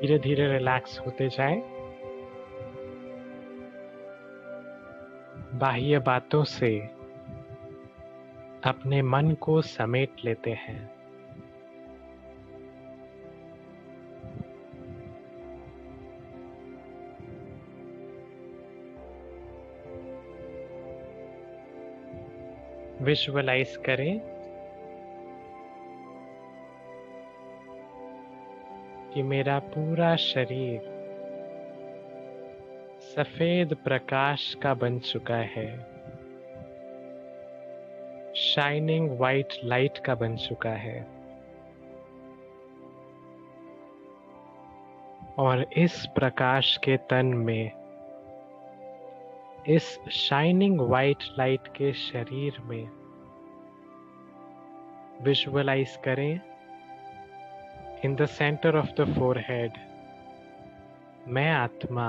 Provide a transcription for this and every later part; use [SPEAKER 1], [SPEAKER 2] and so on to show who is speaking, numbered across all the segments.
[SPEAKER 1] धीरे धीरे रिलैक्स होते जाएं। बाह्य बातों से अपने मन को समेट लेते हैं। विजुअलाइज करें कि मेरा पूरा शरीर सफेद प्रकाश का बन चुका है, शाइनिंग वाइट लाइट का बन चुका है। और इस प्रकाश के तन में, इस शाइनिंग वाइट लाइट के शरीर में विजुअलाइज करें, in the centre of the forehead, मैं आत्मा,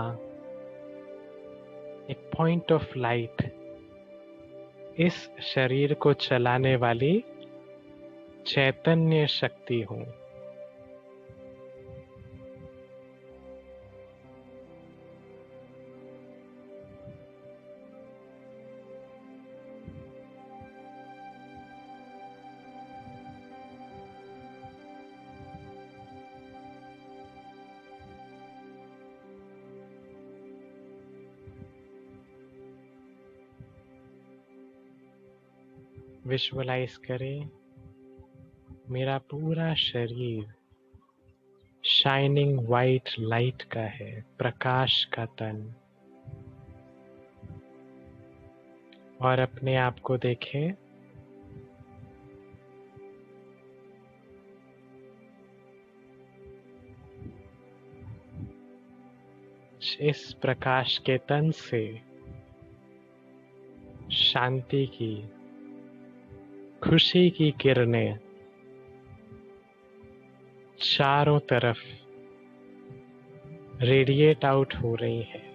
[SPEAKER 1] एक पॉइंट ऑफ लाइट, इस शरीर को चलाने वाली चैतन्य शक्ति हूँ। विजुअलाइज करें मेरा पूरा शरीर शाइनिंग वाइट लाइट का है, प्रकाश का तन। और अपने आप को देखें इस प्रकाश के तन से शांति की, खुशी की किरणें चारों तरफ रेडिएट आउट हो रही है।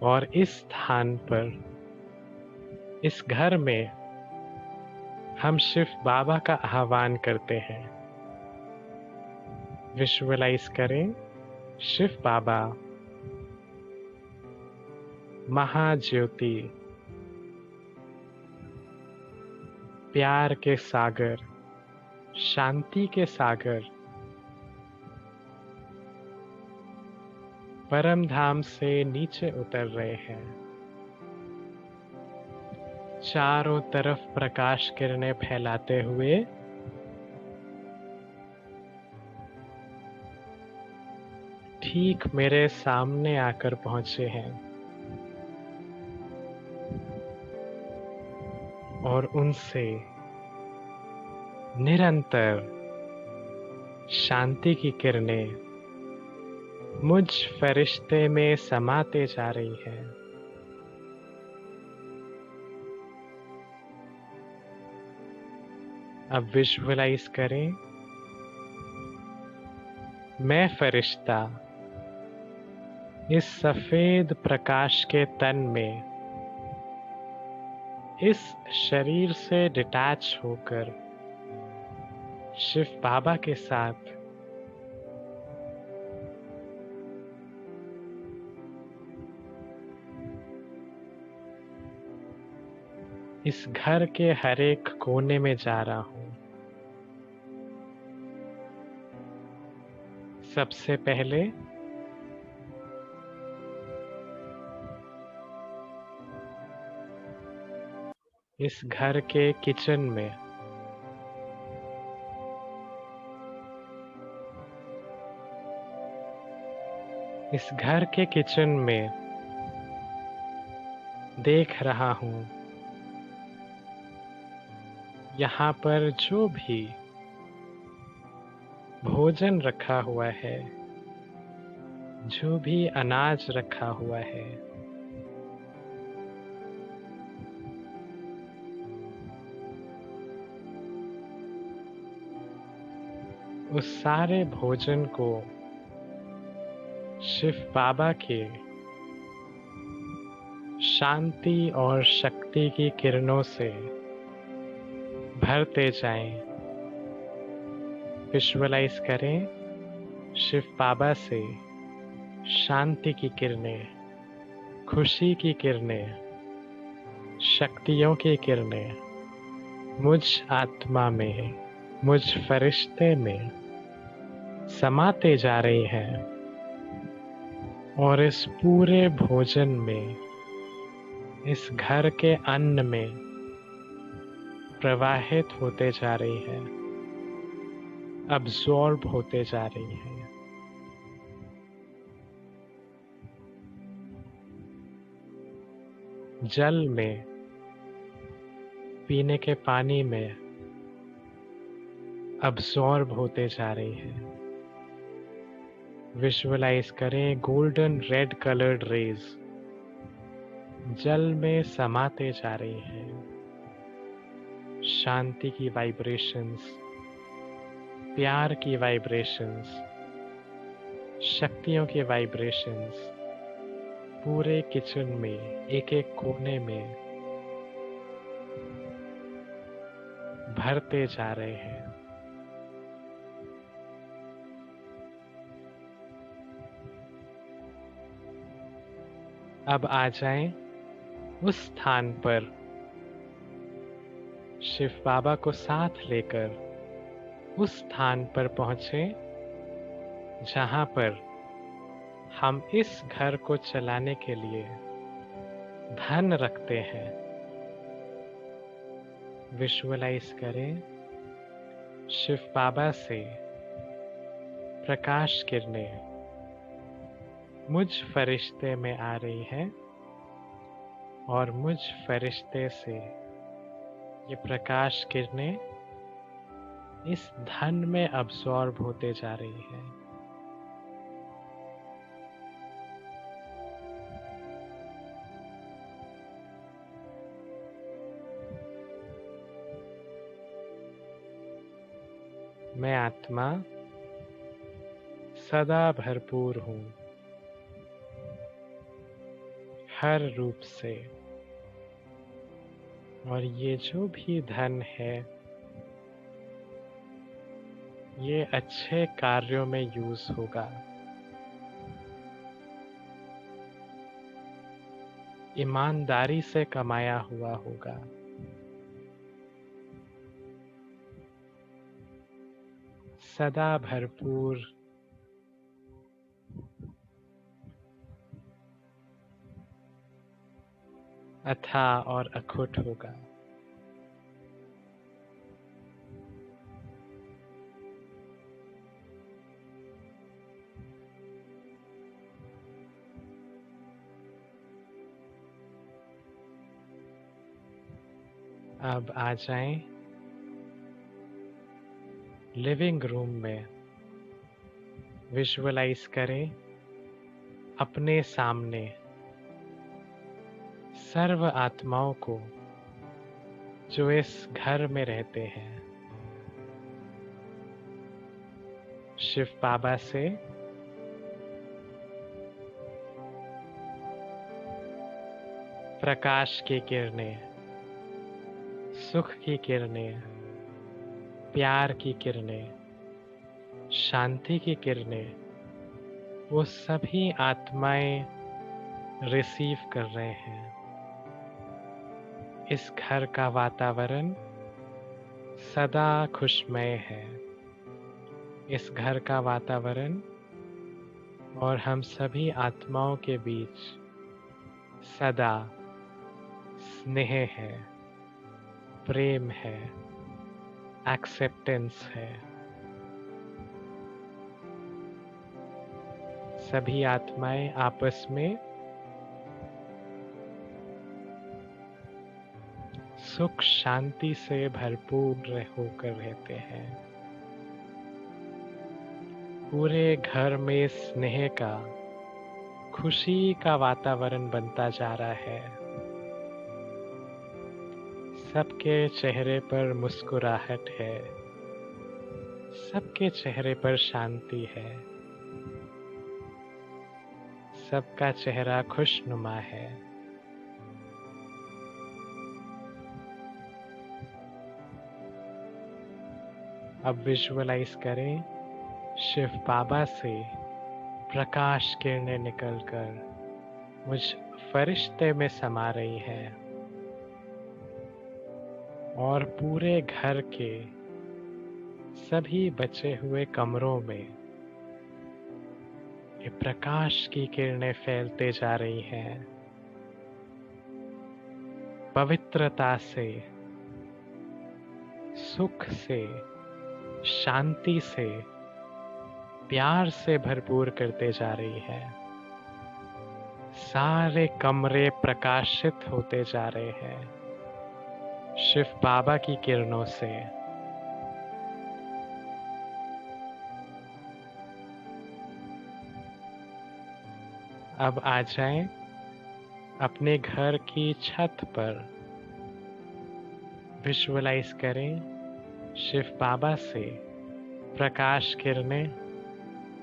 [SPEAKER 1] और इस स्थान पर, इस घर में हम शिव बाबा का आह्वान करते हैं। विजुअलाइज करें शिव बाबा, महाज्योति, प्यार के सागर, शांति के सागर, परम धाम से नीचे उतर रहे हैं। चारों तरफ प्रकाश किरणें फैलाते हुए ठीक मेरे सामने आकर पहुंचे हैं और उनसे निरंतर शांति की किरणें मुझ फरिश्ते में समाते जा रही हैं। अब विजुअलाइज करें मैं फरिश्ता इस सफेद प्रकाश के तन में, इस शरीर से डिटैच होकर शिव बाबा के साथ इस घर के हर एक कोने में जा रहा हूं। सबसे पहले इस घर के किचन में देख रहा हूं, यहाँ पर जो भी भोजन रखा हुआ है, जो भी अनाज रखा हुआ है, उस सारे भोजन को शिव बाबा के शांति और शक्ति की किरणों से भरते जाएं। विजुअलाइज करें शिव बाबा से शांति की किरणें, खुशी की किरणें, शक्तियों की किरणें मुझ आत्मा में, मुझ फरिश्ते में समाते जा रही हैं और इस पूरे भोजन में, इस घर के अन्न में प्रवाहित होते जा रही है, अब्सॉर्ब होते जा रही है। जल में, पीने के पानी में अब्सॉर्ब होते जा रही है। विजुअलाइज करें गोल्डन रेड कलर्ड रेज जल में समाते जा रही हैं। शांति की वाइब्रेशंस, प्यार की वाइब्रेशंस, शक्तियों की वाइब्रेशंस पूरे किचन में, एक एक कोने में भरते जा रहे हैं। अब आ जाएं उस स्थान पर, शिव बाबा को साथ लेकर उस स्थान पर पहुंचे जहां पर हम इस घर को चलाने के लिए धन रखते हैं। विजुअलाइज करें शिव बाबा से प्रकाश किरणें मुझ फरिश्ते में आ रही हैं और मुझ फरिश्ते से ये प्रकाश किरणें इस धन में अब्सॉर्ब होते जा रही हैं। मैं आत्मा सदा भरपूर हूँ, हर रूप से, और ये जो भी धन है ये अच्छे कार्यों में यूज होगा। ईमानदारी से कमाया हुआ होगा। सदा भरपूर, अथाह और अखुट होगा। अब आ जाएं लिविंग रूम में। विजुअलाइज करें अपने सामने सर्व आत्माओं को जो इस घर में रहते हैं। शिव बाबा से प्रकाश की किरणें, सुख की किरणें, प्यार की किरणें, शांति की किरणें वो सभी आत्माएं रिसीव कर रहे हैं। इस घर का वातावरण सदा खुशमय है। इस घर का वातावरण और हम सभी आत्माओं के बीच सदा स्नेह है, प्रेम है, एक्सेप्टेंस है। सभी आत्माएं आपस में सुख शांति से भरपूर होकर रहते हैं। पूरे घर में स्नेह का, खुशी का वातावरण बनता जा रहा है। सबके चेहरे पर मुस्कुराहट है, सबके चेहरे पर शांति है, सबका चेहरा खुशनुमा है। अब विजुअलाइज करें, शिव बाबा से प्रकाश किरणें निकलकर मुझ फरिश्ते में समा रही हैं और पूरे घर के सभी बचे हुए कमरों में ये प्रकाश की किरणें फैलते जा रही हैं। पवित्रता से, सुख से, शांति से, प्यार से भरपूर करते जा रही है। सारे कमरे प्रकाशित होते जा रहे हैं शिव बाबा की किरणों से। अब आ जाएं अपने घर की छत पर। विजुअलाइज करें, शिव बाबा से प्रकाश किरणें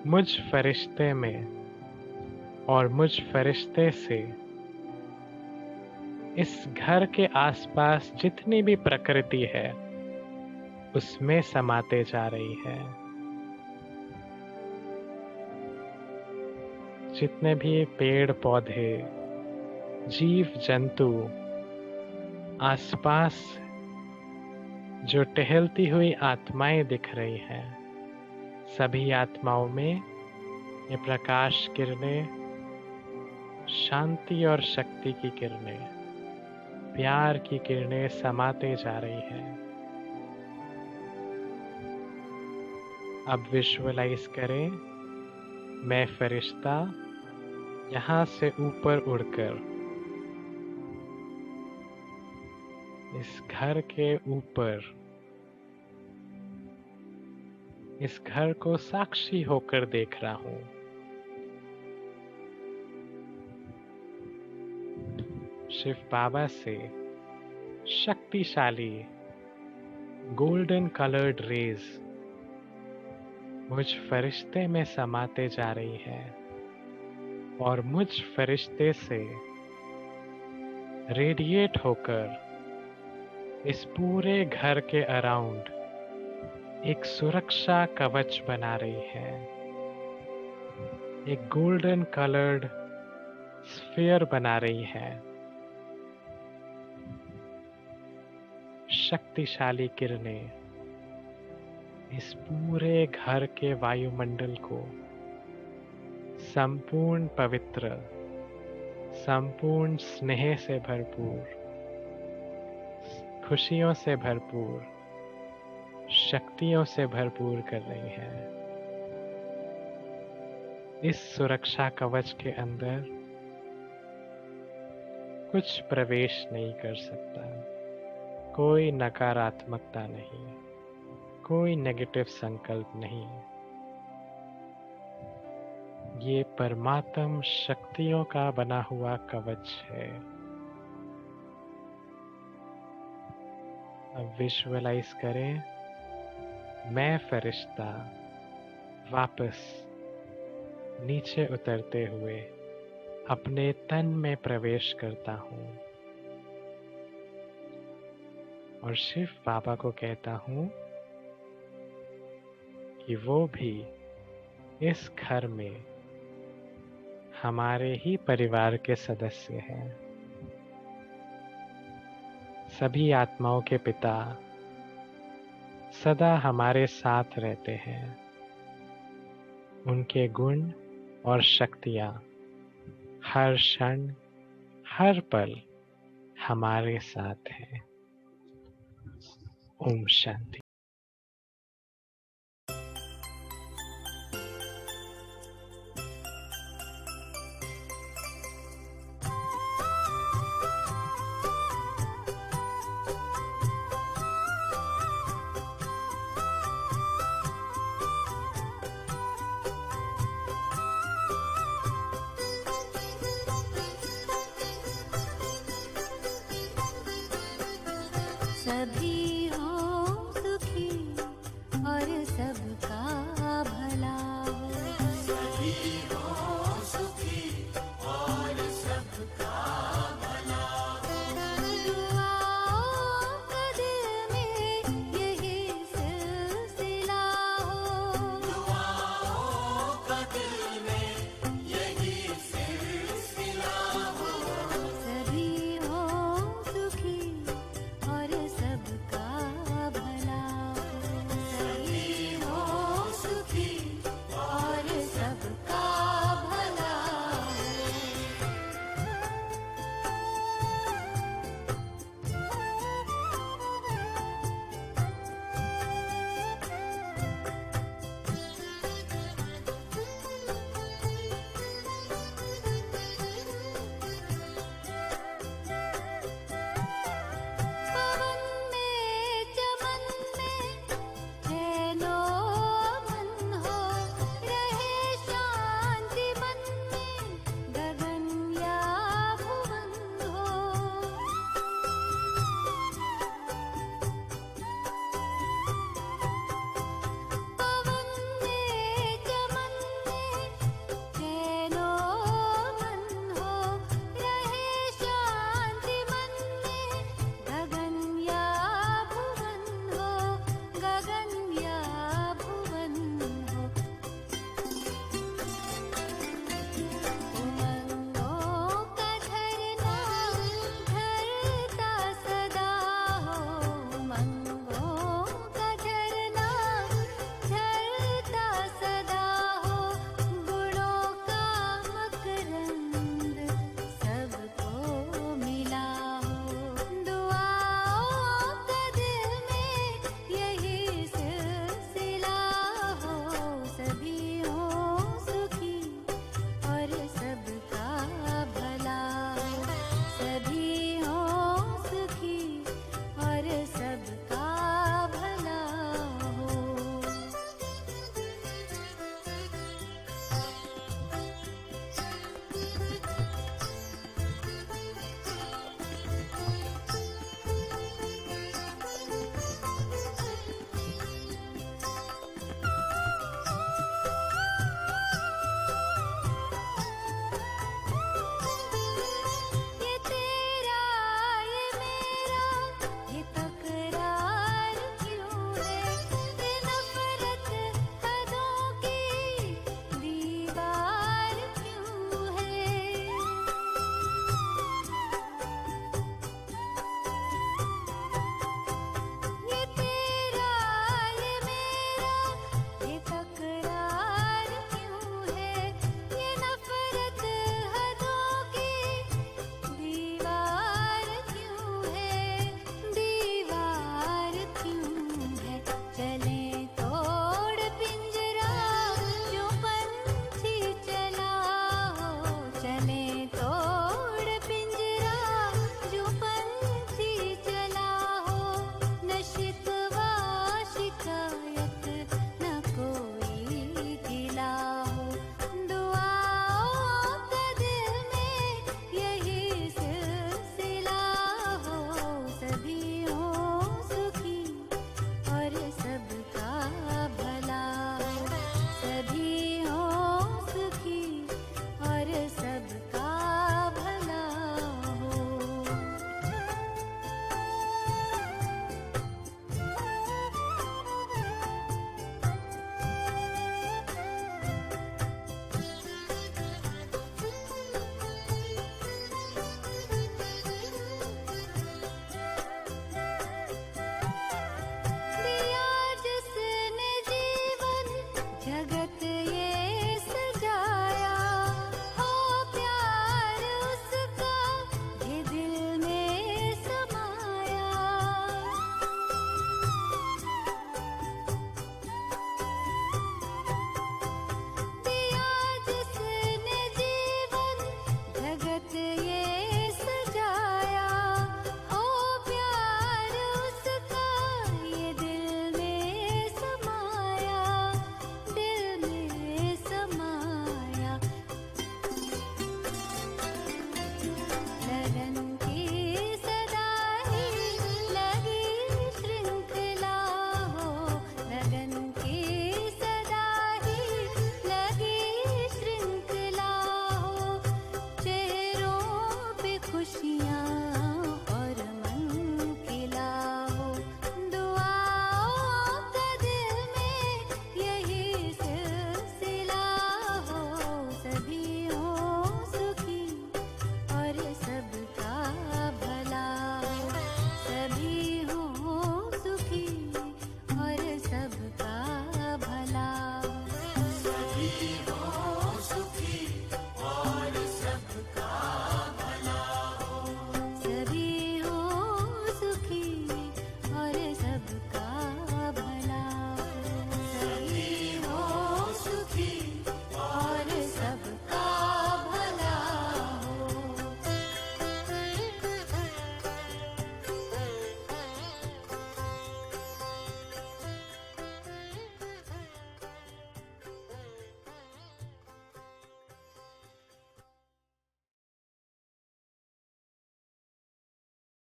[SPEAKER 1] मुझ फरिश्ते में और मुझ फरिश्ते से इस घर के आसपास जितनी भी प्रकृति है उसमें समाते जा रही है। जितने भी पेड़ पौधे, जीव जंतु आसपास जो टहलती हुई आत्माएं दिख रही हैं, सभी आत्माओं में ये प्रकाश किरणें, शांति और शक्ति की किरणें, प्यार की किरणें समाते जा रही हैं। अब विजुअलाइज करें, मैं फरिश्ता यहाँ से ऊपर उड़कर इस घर के ऊपर, इस घर को साक्षी होकर देख रहा हूँ। शिव बाबा से शक्तिशाली गोल्डन कलर्ड रेज मुझ फरिश्ते में समाते जा रही है और मुझ फरिश्ते से रेडिएट होकर इस पूरे घर के अराउंड एक सुरक्षा कवच बना रही है। एक गोल्डन कलर्ड स्फीयर बना रही है। शक्तिशाली किरणें इस पूरे घर के वायुमंडल को संपूर्ण पवित्र, संपूर्ण स्नेह से भरपूर, खुशियों से भरपूर, शक्तियों से भरपूर कर रही है। इस सुरक्षा कवच के अंदर कुछ प्रवेश नहीं कर सकता, कोई नकारात्मकता नहीं, कोई नेगेटिव संकल्प नहीं। ये परमात्म शक्तियों का बना हुआ कवच है। अब विजुअलाइज करें, मैं फरिश्ता वापस नीचे उतरते हुए अपने तन में प्रवेश करता हूँ और शिव बाबा को कहता हूँ कि वो भी इस घर में हमारे ही परिवार के सदस्य हैं। सभी आत्माओं के पिता सदा हमारे साथ रहते हैं। उनके गुण और शक्तियाँ हर क्षण, हर पल हमारे साथ हैं। ओम शांति।
[SPEAKER 2] सभी हो